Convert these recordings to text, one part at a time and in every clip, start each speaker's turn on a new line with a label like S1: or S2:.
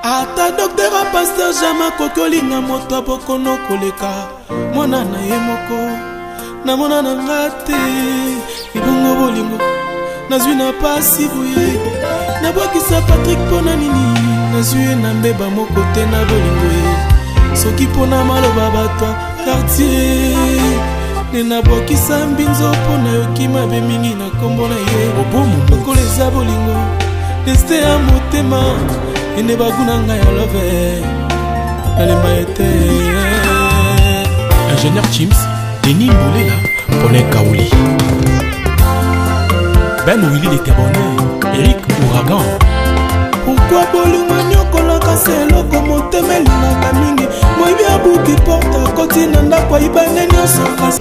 S1: ata docteur a pasteur jama kokolinga moto bokono koleka mwana na ye moko na mona na ngate ibongo bolingo nazwi na pasi boye nabwakisa Patrick pona nini nazwi na mbeba moko te na bolingo ye soki pona maloba bato quartier nena bwakisa mbinzo pona yoki mabe mingi na kombo na ye lokola eza bolingo deste ya motema ene baguna ngai ya love nalemba ete
S2: ingénieur Chims Denis Moulela Paulin Kaouli Ben Willy les Gabonais Eric Ouragan.
S1: Pourquoi bolingo nyokolaka seloko motema elingaka mingi moyibi abuki porte koti na ndako ayibane nyonso kasi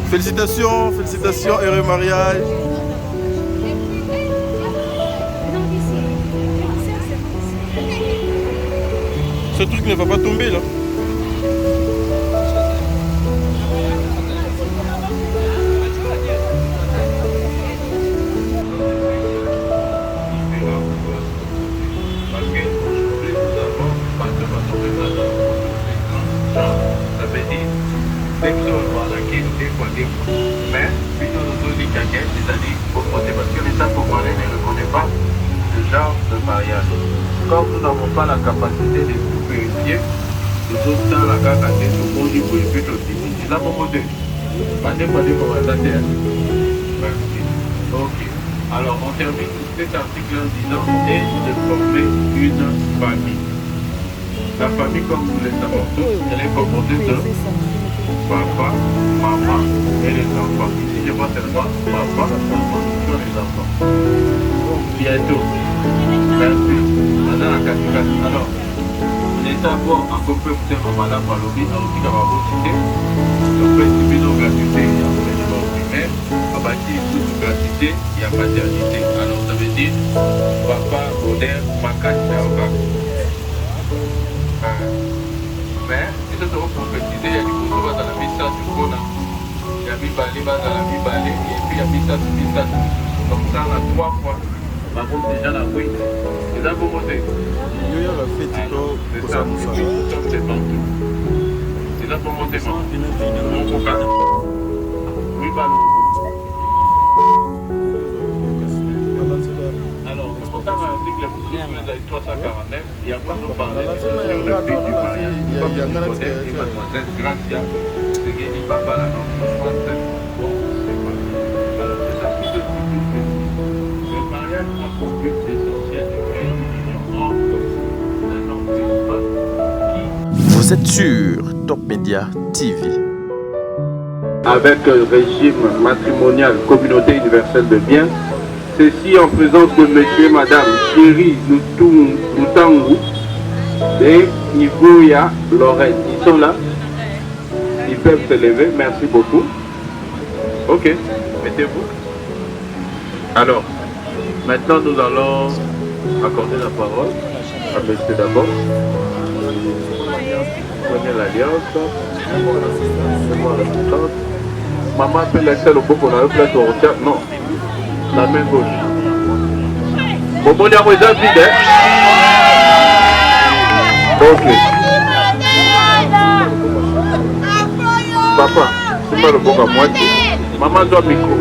S3: Félicitations, félicitations, heureux mariage. Ce truc ne va pas tomber là.
S4: Mais plutôt nous dit quelqu'un, c'est-à-dire pour parce que l'État congolais ne reconnaît pas ce genre de mariage. Comme nous n'avons pas la capacité de tout vérifier, nous autres dans la carte à tête, nous avons dit pour les buts aussi. C'est là pour moi deux. Pas de pour la terre. Merci. Ok. Alors on termine cet article en disant et de former une famille. La famille, comme nous le savons tous, elle est composée de papa, maman et les enfants. Ici, je vois seulement papa, maman et les enfants. Bientôt. Merci. Madame la catégorie. Alors, l'État pour accompagner maman là par l'objet, alors qu'il va vous citer. Le principe de gratuité, il y a un minimum primaire. À partir de gratuité, il y a paternité. Alors, ça veut dire papa, bonheur, macaque, mais ils se sont concrétisés, il y a du coup dans la vie ça du Kona, il y a mis balé dans la vie balé, et puis il y a mis ça comme ça on a 3 fois. Par contre déjà la oui, c'est là pour monter.
S3: Il y a la fête pour ça.
S4: C'est partout. C'est là pour monter mon coca. Oui, ballon. Alors, dans l'article 349, il y a pas de parler sur le but du mariage. Comme je vous connais, et mademoiselle Gracia, ce qui dit papa la notion française. Bon, c'est pas. Alors, c'est ça qui se le mariage a pour but essentiel de créer une union entre un homme et une femme qui...
S5: Vous êtes sur Top Media TV.
S4: Avec un régime matrimonial, communauté universelle de biens, ceci en présence de monsieur et madame Chéri Lutangu et Ivoya Lorraine. Ils sont là. Ils peuvent se lever. Merci beaucoup. Ok, mettez-vous. Alors, maintenant nous allons accorder la parole à monsieur d'abord. Prenez l'alliance. Maman peut laisser le beau qu'on a eu place au retard. Non. La main gauche. Bon, on est à vide, hein? Ok. Papa, c'est pas le bon à moitié. Maman doit micro.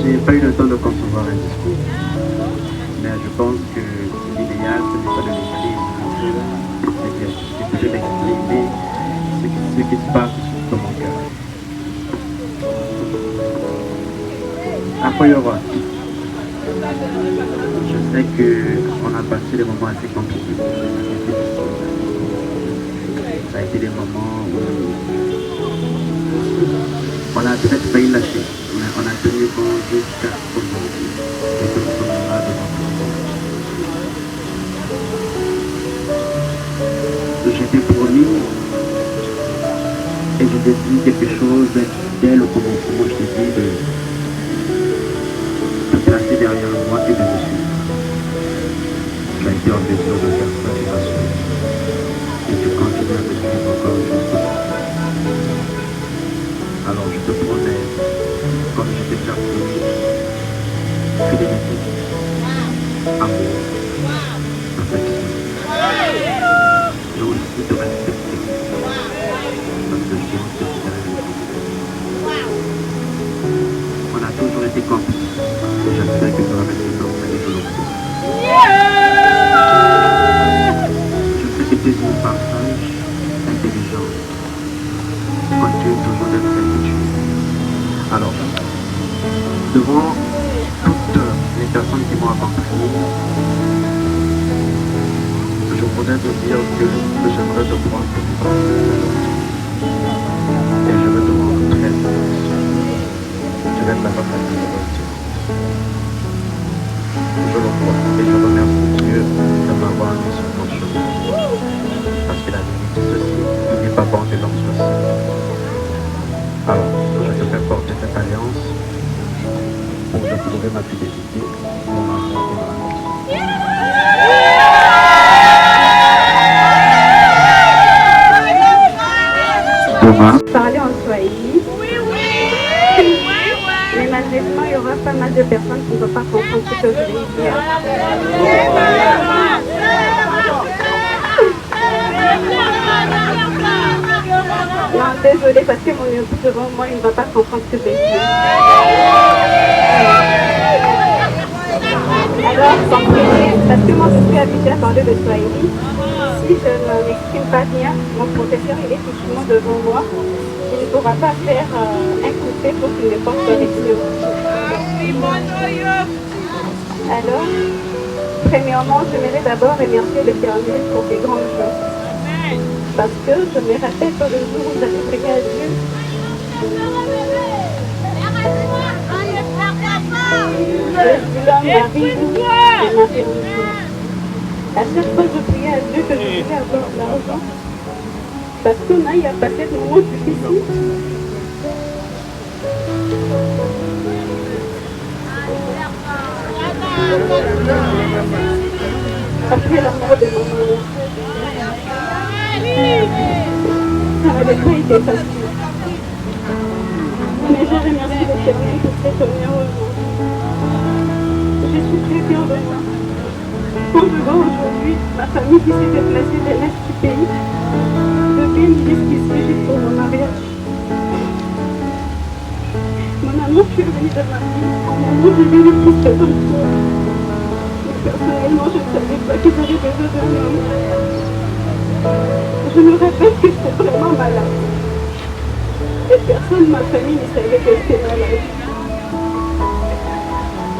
S6: Je n'ai pas eu le temps de concevoir un discours, mais je pense que l'idéal, ce n'est pas de l'écrire, c'est de l'exprimer ce qui se passe dans mon cœur. Après, je sais qu'on a passé des moments assez compliqués. Ça a été des moments où on a peut-être failli lâcher. On a tenu bon jusqu'à ce moment. t'ai dit quelque chose dès le commencement, je t'ai dit de te placer derrière moi et de me suivre. Tu as été en mesure de faire ça, tu m'as suivi. Et tu continues à me suivre encore aujourd'hui. Alors je te promets, comme je t'ai déjà promis, fidélité, amour, affection. Et aussi de respecter. Parce que je pense que c'est la vérité. On a toujours été complices. Et j'espère que ça va rester comme ça et toujours. Je sais que tes mots partagent intelligence. Continue toujours d'être celle que tu es. Alors, devant toutes les personnes qui m'ont accompagné, je voudrais te dire que j'aimerais te prendre pour toi. Et je veux te rendre très heureux. Je vais être la papa de je le crois et je remercie Dieu de m'avoir mis sur ton chemin. Parce qu'il a dit ceci, il n'est pas bon que l'homme soit seul. Alors, je te fais porter cette alliance pour te prouver ma fidélité, mon amour et mon amour. Demain,
S7: Parler en Swahili. Mais malheureusement, il y aura pas mal de personnes qui ne vont pas comprendre ce que je vais dire. Non, désolée, parce que mon époux devant moi, il ne va pas comprendre ce que je vais dire. Alors, sans prier, parce que moi, je suis habituée à parler de Swahili. Si je ne m'exprime pas bien, mon professeur, il est effectivement devant moi. Il ne pourra pas faire un coupé pour qu'il ne porte correction. Alors, premièrement, j'aimerais d'abord remercier l'Éternel pour ses grandes choses. Parce que je me rappelle que le jour où j'avais prié à Dieu, je suis Marie et à chaque fois que je priais à Dieu que je voulais avoir de l'argent, parce qu'on a eu à passer de moments difficiles. Après la mort de maman, ça n'avait pas été facile. Mais je remercie l'Éternel pour cette honneur aujourd'hui. Je suis très fière de moi. Quand je vois aujourd'hui ma famille qui s'est déplacée de l'Est du pays, depuis une jusqu'ici jusqu'au mon mariage. Mon amour, tu es venu de ma vie. En mon nom, je vais le plus de ton cœur. Personnellement, je ne savais pas que j'avais besoin d'un homme. Je me rappelle que j'étais vraiment malade. Et personne de ma famille ne savait que j'étais malade.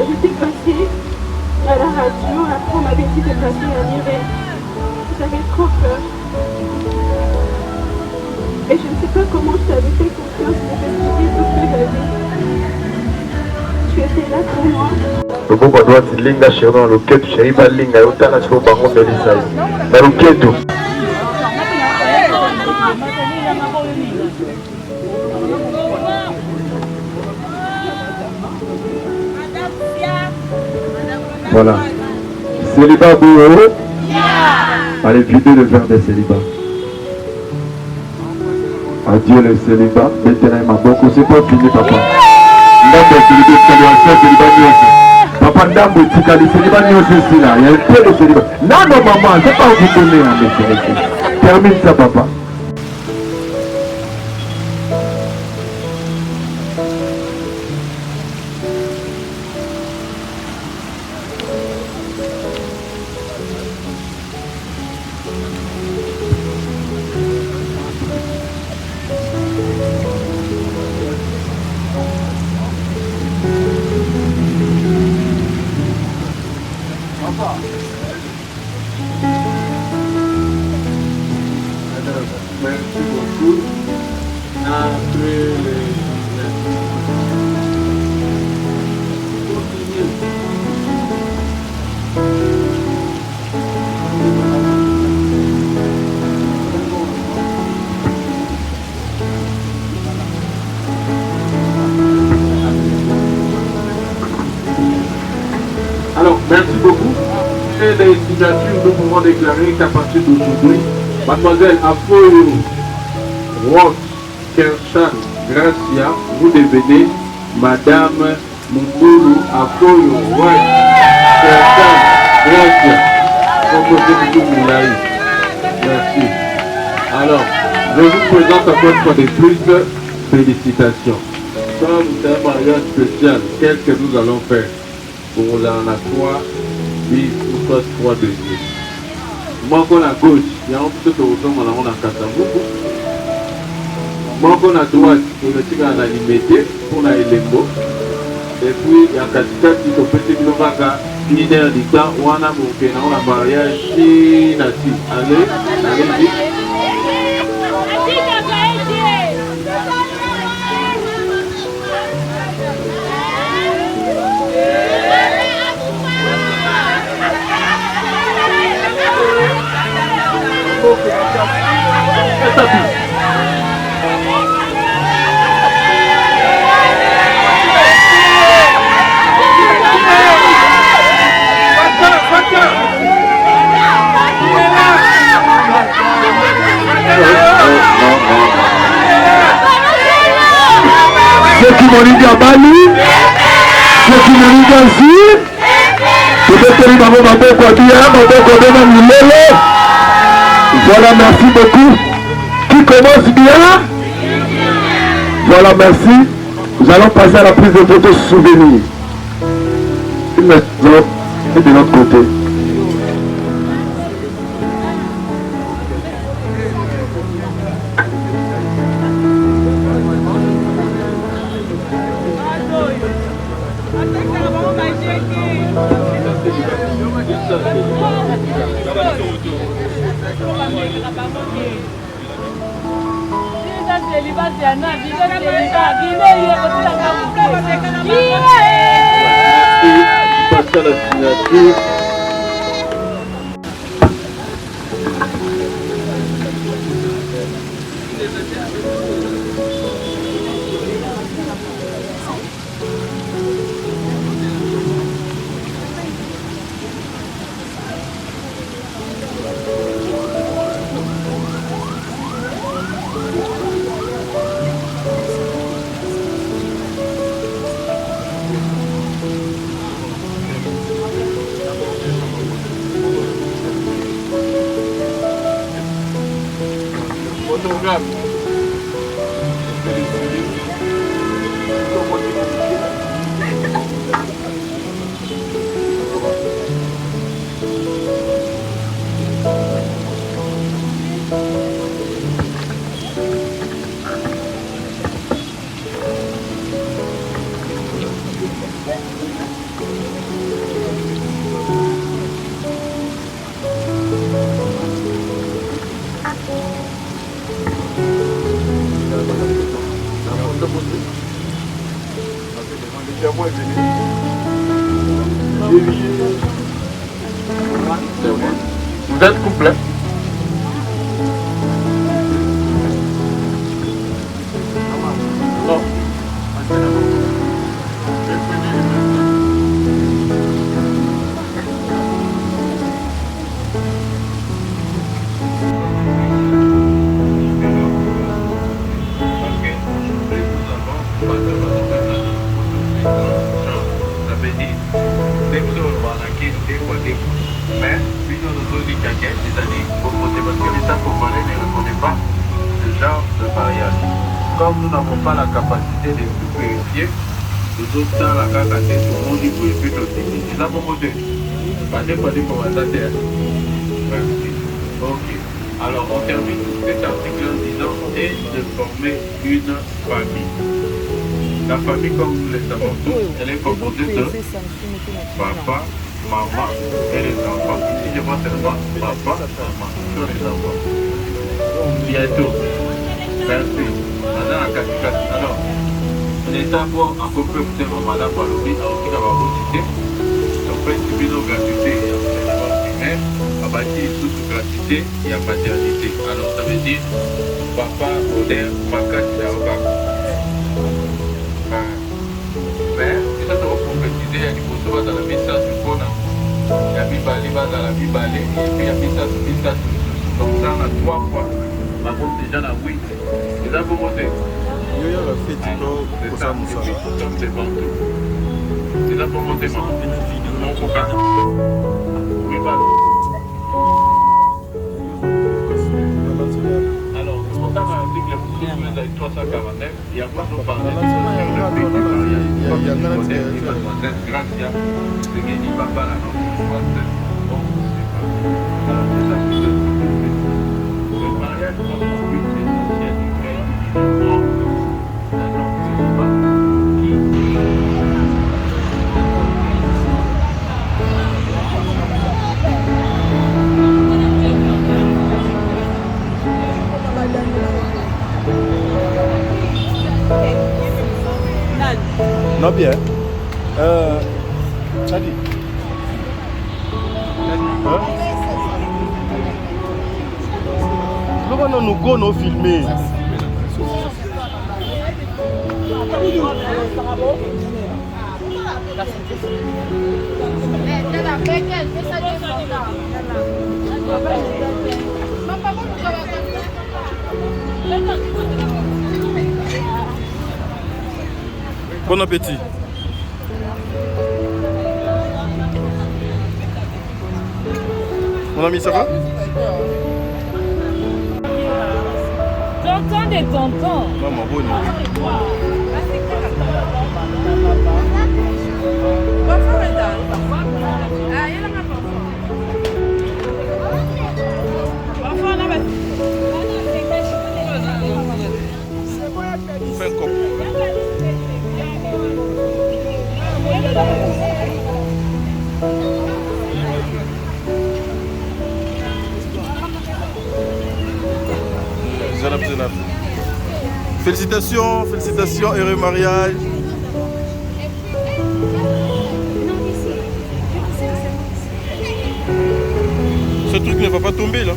S7: J'étais passée à la radio, après on m'avait dit de passer à l'IRE. J'avais trop peur. Et je ne sais pas comment je t'avais fait confiance pour t'expliquer tout ce que j'avais. Tu étais là pour moi.
S8: Loboko droite linga chéron loketu chéri balinga yotala siko bango melisa na loketu. Voilà. Célibat Bouro. Allez, videz le verre des célibats. Adieu le célibat. Maintenant, ma beaucoup. C'est pas fini, papa. Papa Ndambo, tu as les célibats aussi là. Il y a un peu de célibat. Non, non, maman, c'est pas vous donner à mes. Termine ça, papa.
S3: Merci beaucoup. Après
S4: Merci beaucoup. Et les signatures, nous pouvons déclarer qu'à partir d'aujourd'hui, mademoiselle Afoyo Roth Kershan Gracia, vous devenez Madame Mungulu Afoyo Roth Kershan Gracia. Merci. Alors, je vous présente encore une fois de plus. Félicitations. Comme c'est un mariage spécial, quel que nous allons faire pour la foi, vivre ou soit 3 deniers. Moi, qu'on à gauche, il y a un peu de retour à la Kasavuku. Moi, qu'on à droite, pour le tigre à la limité, pour la Elembo. Et puis, il y a Katika qui se fait une vague, une heure du temps, ou on a un mariage, si, nati. Allez, allez,
S8: ceux qui m'ont dit à Bali, ceux qui m'ont dit ici, peut-être qu'ils m'ont dit voilà, merci beaucoup. Qui commence bien? Voilà, merci. Nous allons passer à la prise de photos souvenir. Une maison et de l'autre côté.
S4: Passe à la signature.
S9: Vous êtes complet? Non.
S4: Mais puis nous nous dit qu'il y a des années pour voter parce que l'État congolais ne reconnaît pas ce genre de mariage. Comme nous n'avons pas la capacité de vérifier, nous autres dans la carte à tête, tout le monde dit pour les buts aussi. C'est ça pour voter. Pas de pour la terre. Merci. Ok. Alors on termine cet article en disant et de former une famille. La famille, comme nous le savons tous, elle est composée de papa, maman et les enfants. Ici, je vois seulement papa, maman, sur les enfants. Bientôt. Merci. Alors, l'État va accompagner ce moment-là par le but, alors qu'il va vous citer. Donc, principe de gratuité et enseignement primaire, à bâtir toute gratuité et à maternité. Alors, ça veut dire papa, Oder, Makati, Aoka. Mais, ça doit concrétiser à niveau dans le message du corps. ça, nous sommes devant tout. C'est là pour monter mon copain. Oui, pardon. Alors, on a l'article 349, il y a quoi nous parler sur le pays du mariage. Comme tu connais, mademoiselle Gracia, ce qui dit papa là, non, bon, c'est pas. Alors, c'est ça que le mariage comme but essentiel du pays,
S3: Non, bien. Chadi. Comment nous go nous filmer? Bon appétit. Mon ami, ça va?
S10: J'entends des tontons.
S3: Maman, bonne. Fais un cop. Zenab. Félicitations, heureux mariage. Ce truc ne va pas tomber là.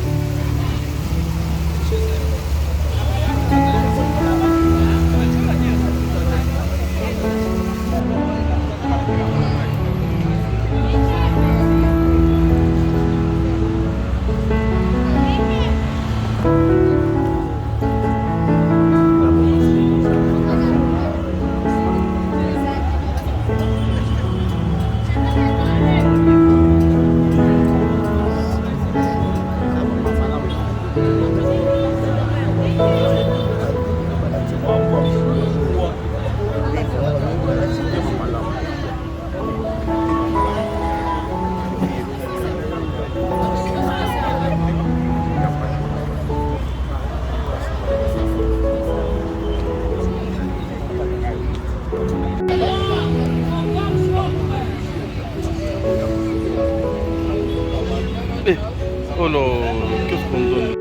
S3: Oh là, qu'est-ce qu'on donne?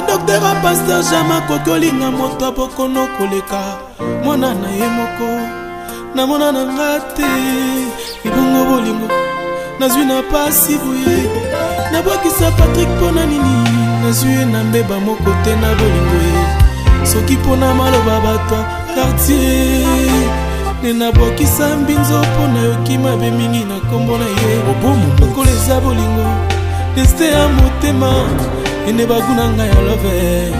S1: docteur a pasteur jama kokolinga moto bokono koleka mwana na ye moko na mona na ngate ibongo bolingo nazwi na pasi buye na bokisa Patrick pona nini nazwi na mbeba moko te na bolingo ye soki pona maloba bato quartier nena bokisa mbinzo pona yoki mabe mingi na kombo na ye obomu lokola eza bolingo destin ya motema ene baguna ngai ya love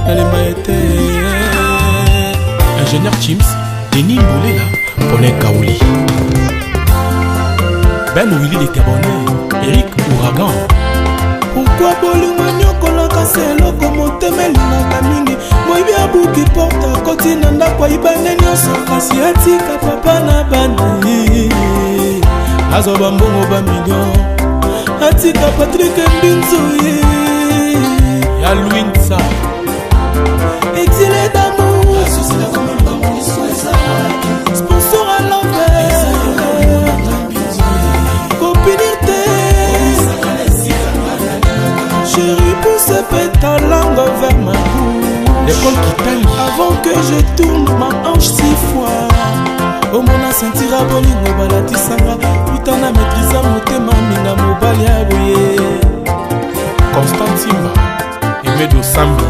S1: nalemba ete
S2: ingénieur Chims Denis Mbolela Paulin Kaouli Ben Willy de Cabonnet Eric Ouragan.
S1: Pourquoi bolingo nyokolaka seloko motema elingaka mingi moyibi abuki porta koti na ndako ayibane nyonso kasi atika papa na bana azoba mbongo bamillion atika Patrick Mbinzo
S2: ya Louinsa
S1: exilé d'amour sponsor à l'envers copinité chérie pousse ta langue vers ma bouche
S2: l'école qui taille
S1: avant que je tourne ma hanche 6 fois au mona sentira bolingo balatisanga putana maîtrisa motema minga mobali ya boye
S2: Constant Simba Emedo Sambi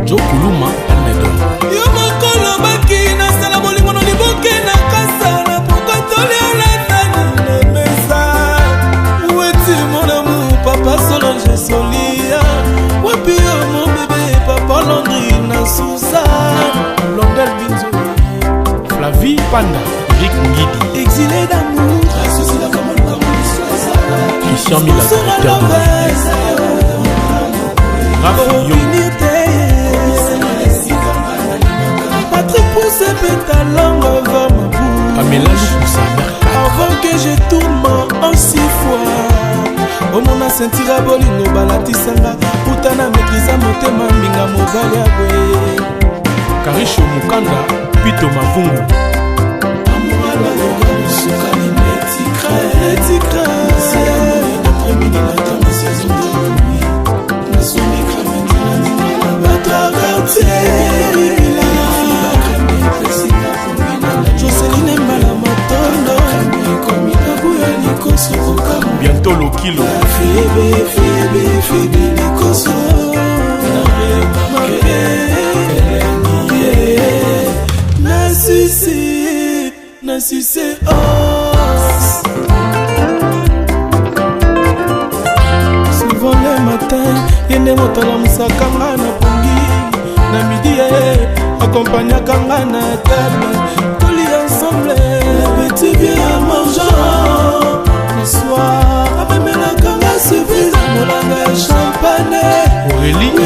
S2: Joe Kuluma Almedo
S1: yo mokolo baki nasala bolingo no liboke na kasa na pokotoli olatani na mesa weti mon amour papa Solange Solia wapi yo mon bébé papa Landry na Suzanne
S2: Londel Binzo Flavie Panda Rick Ngidi
S1: exilé d'amour
S2: Christian Mila directeur de Raph Yo
S1: Patrick pousse ta langue vers ma bouche
S2: Pamela Lukusa
S1: avant que je tourne en 6 fois omona sentira bolingo balatisanga putana maîtrisa motema minga mobali ya boye
S2: Karisho Mukanda Pito Mavungu
S1: Joseline Mbala Matondo
S2: bientôt le kilo
S1: na succès os souvent le matin yende motala musakanga na pongi na midi accompagnaka nga na table toli ensemble petit bien à mangeant le soir amemelaka nga surprise molanga ya champagne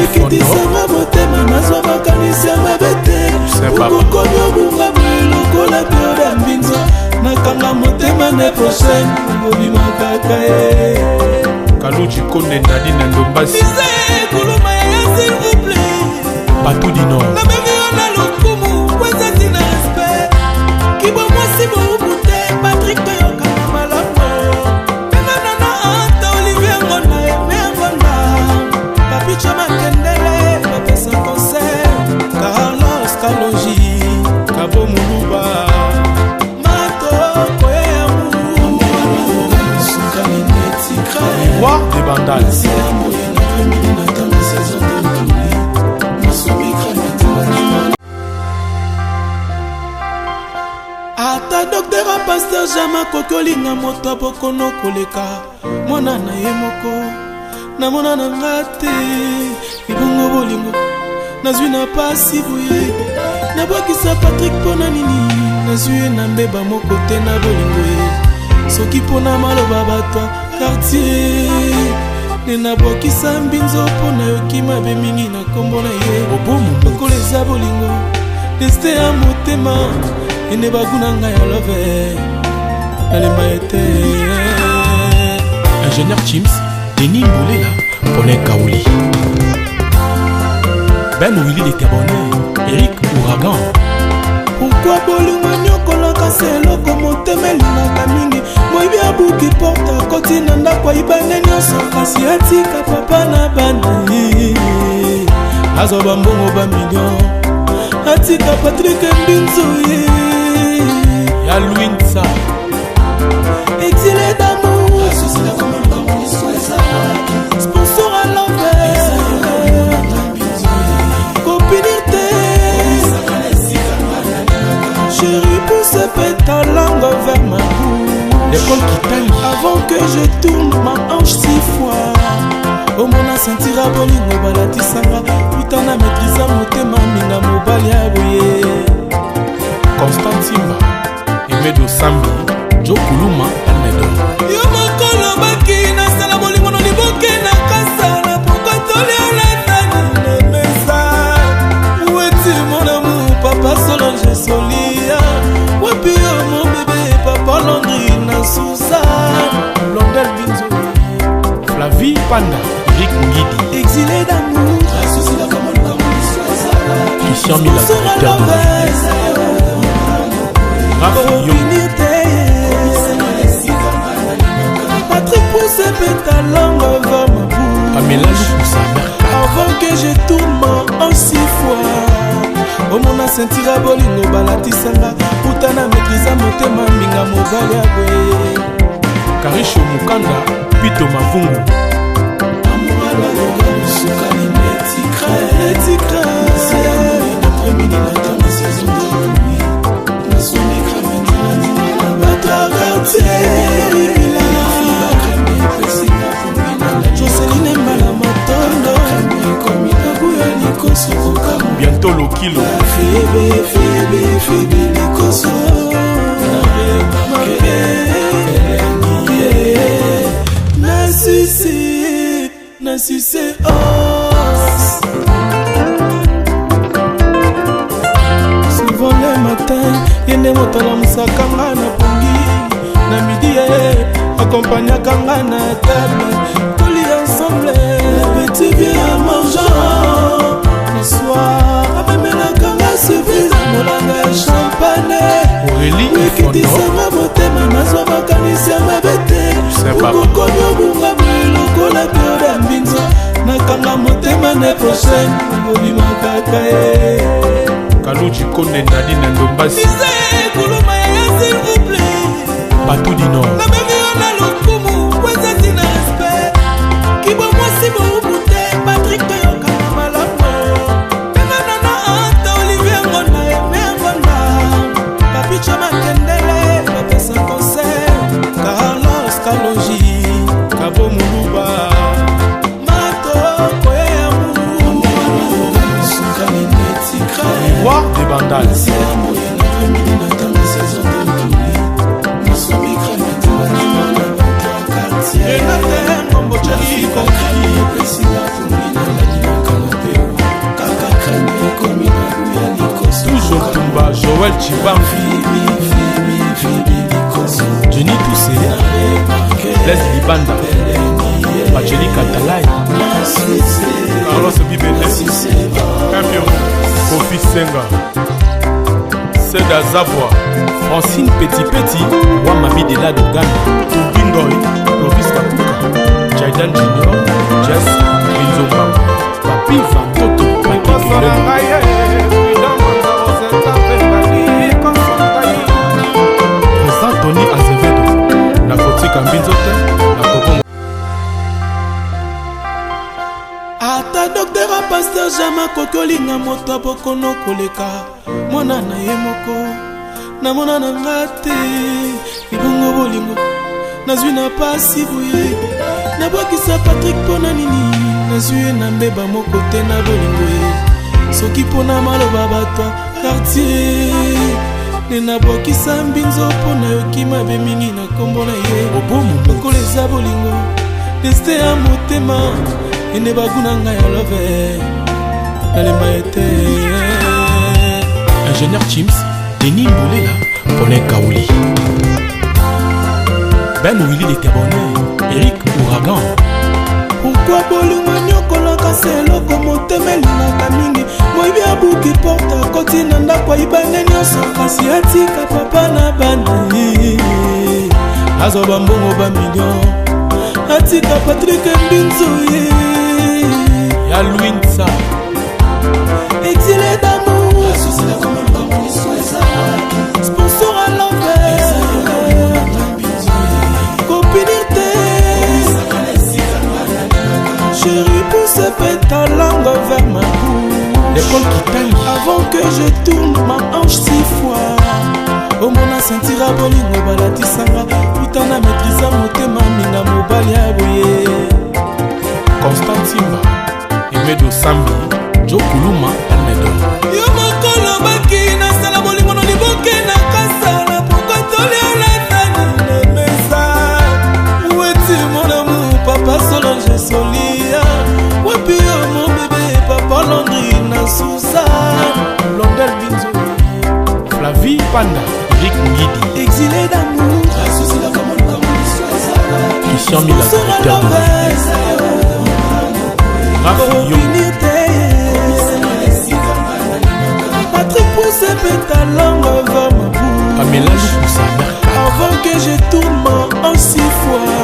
S1: ekitisanga motema nazwa makanisi ya mabe te okokomi obunga lokola periode ya mbinzo nakanga motema ne prochaine obimakaka ye
S2: Kaluji Konde Nadi na Ndombasi
S1: kuluma ya s'il vous plaît
S2: Batou du Nord
S1: nabengi yo na lokumu kwezati na respect kibwa mwasi boubute Patrick toyokana malamu pengana na ata Olivier Ngonda eme Ngonda papicha makendele bapesa concert Carlos Kaloji Kabo Muluba matoko yamu
S2: Roi des Bandals
S1: ata docteur a pasteur jama kokolinga moto bokono koleka mwana na ye moko na mona na ngate ibongo bolingo nazwi na pasi buye na bokisa Patrick pona nini nazwi na mbeba moko te na bolingo ye soki pona maloba bato quartier nena bokisa mbinzo pona yoki mabe mingi na kombo na ye obomu lokola eza bolingo destin ya motema ene baguna ngai ya love nalemba ete
S2: ingénieur Chims Denis Mbolela Paulin Kaouli Ben Willy de Cabonnet Eric Ouragan.
S1: Pourquoi bolingo nyokolaka seloko motema elingaka mingi moyibi abuki porta koti na ndako ayibane nyonso kasi atika papa na bana azwa bambongo bamillion atika Patrick Mbinzoye
S2: ya Louinsa
S1: exilé d'amour sponsor à l'envers copinité chérie pousse ta langue vers ma bouche
S2: l'école qui taille
S1: avant que je tourne ma hanche 6 fois omona sentira bolingo balatisanga putana maîtrisa motema minga mobali ya boye
S2: Constantima Emedo Sambi Joe Kuluma Almedo
S1: yo mokolo baki nasala bolingo no liboke na kasala pokotoli alatani na mesa weti mon amour papa Solange Solia wapi yo mon bébé papa Landry na Sousa
S2: Blondel Binzoé Flavie Panda Eric Ngidi
S1: exilé d'amour
S2: Christian Mila directeur de Rafi Young
S1: Patrick pousse ta langue vers ma bouche
S2: Pamela Lukusa Mercat
S1: avant que je tourne en 6 fois omona sentira bolingo balatisanga putana maîtrisa motema minga mobali ya boye
S2: Karisho Mukanda Pito Mavungu
S1: Joseline Mbala Matondo
S2: bientôt le kilo
S1: Febe Likoso Nasuse os souvent le matin yende motala musakanga na pongi na midi accompagnakanga na table toli ensemble petit bien mangeant le soir amemelakanga surprise molanga ya champagne ekitisanga motema nazwa makanisi ya mabe te okokomi obunga boyelokola periode ya mbinzo nakanga motema ne prochaine obimakaka ye
S2: Kaluchi Konde Nadine Ndombasi
S1: kuluma ya s'il vous plaît
S2: Batou du Nord
S1: na lokumu kwezati na respect kibo mwasi boubute Patrick toyokana malamu enganana anta Olivier Ngonda eme Ngonda papicho makendele bapesa conseil Carlos Kalonji Kabo Muluba matoko ya mulu
S2: Voir des bandales toujours Tumba Joël Chibanfi Jenny Toussé Leslie Banda Pacheli Katalai
S3: Carlos Bibele Campion
S2: Kofi Senga Seda Zavoie Francine Petit Wamabi de la Dogana Tubingoy Lovis Kapuka Jaidan Junior Jess Binzomba Papi Vantoto Papi Président Tony Azevedo Na Kotika Mbinzote Na Kobongo
S1: ata docteur a pasteur jama kokolinga moto abokono koleka mwana na ye moko namona na nga te libongo bolingo nazwi na pasi boye nabwakisa Patrick mpona nini nazwi ye na mbeba moko te na bolingo ye soki mpona maloba bato quartier nde nabwakisa mbinzo mpona yoki mabe mingi na nkombo na ye lokola eza bolingo deste ya motema ene baguna ngai ya love nalemba ete
S2: Ingénieur Chims Denis Mboulela Paulin Kaouli Ben Willy les Gabonais Eric Ouragan
S1: pourquoi bolingo nyokolaka se eloko motema elingaka mingi moyibi abuki porte akoti na ndako ayibane nyonso kasi atika papa na bana azwa bambongo bamillion atika Patrick Mbinzoye
S2: ya Louinsa
S1: pousse ta langue vers ma bouche.
S2: L'école qui taille.
S1: Avant que je tourne ma hanche 6 fois. Au mona sentir à bolingo balatisanga. Putana maîtrisa motema minga mobali ya boye.
S2: Constant Simba, Emedo Sambi, Joe Kuluma, Almedo.
S1: Yo mokolo baki na sala bolingo no liboke na kasala. Pourquoi toli olanda na mesa. Où est-il mon amour, papa Solange Solia. Wapi yo mon bébé, papa Landrine Suzanne.
S2: Blondel Binzo, Flavie Panda, Rick Ngidi,
S1: exilé d'amour.
S2: Christian Mila, directeur de
S1: Patrick pousse ta langue vers ma bouche. Avant que je tourne en 6 fois.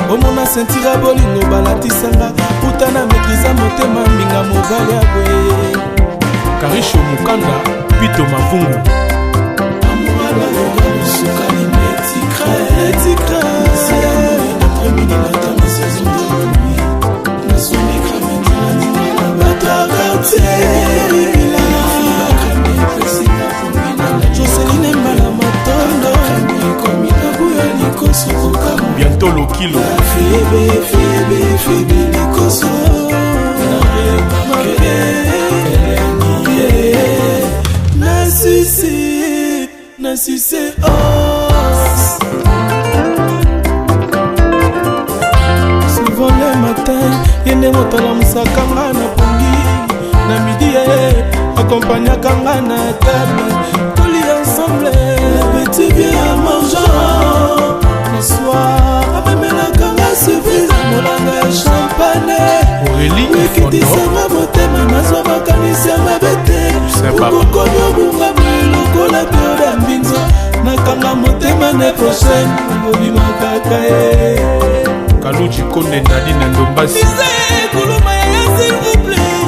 S1: Au mona sentir à bolingo balatisanga. Utana maîtrisa motema minga mobali ya boye.
S2: Karisho Mukanda, Pito Mavungu.
S1: Joseline Mbala Matondo.
S2: Bientôt le kilo.
S1: Febe Likoso. Na sucé os. Souvent le matin, yende motala musakanga na pongi. Na midi accompagnaka nga na table. Toli ensemble, petit vieux à mangeant. Le soir, amemelaka nga surprise. Molanga ya champagne.
S2: Aurélie
S1: Ekitisanga motema nazwa makanisi ya mabete. Okokomi obunga lokola pioda mbinzo. Nakanga motema ne prochaine. Obimaka ye.
S2: Kaluchi Konde Nadine Ndombasi.
S1: Ise kuluma ya s'il vous plaît.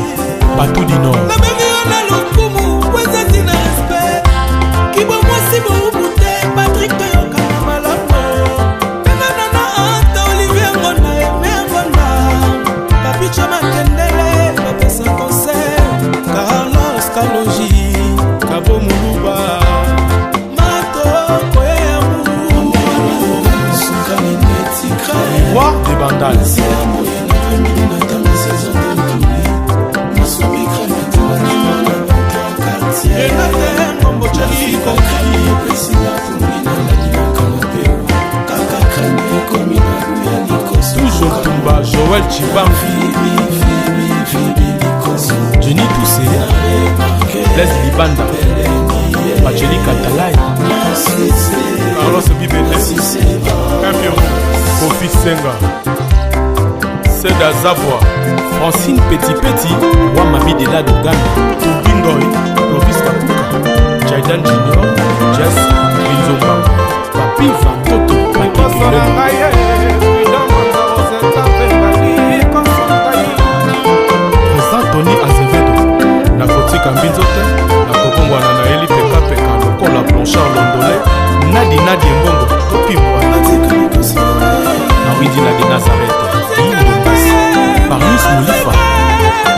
S2: Batou du Nord.
S1: La même on a le kumu. Weza tina respect. Kibo mwasi boubute. Patrick Toyoka malamo. Nana nana anta Olivier Ngona eme Ngona. Papi Chama Kendele. Papesa concert. Carlos Kalonji. Kabo Muluba. Mato Koye Amour.
S2: Roi des Bandales. Toujours Tumba, Joël Chibamfi, Jenny Toussé, Leslie Banda, Angélique Atalay,
S3: Carlos Bibele, Campion, Kofi Senga, Seda Zavoie,
S2: Francine Petit Petit, Wamabi de la Dogana,
S3: Tubingoy,
S2: Clovis Kapuka, Jaidan Junior, Jess Binzomba, Papi Van Toto, Papi Président Tony Azevedo, Nakotika Mbinzote, Nakokongwana na Eli Peka Peka, Lokola Blanchard Londolé, Nadi Mbongo.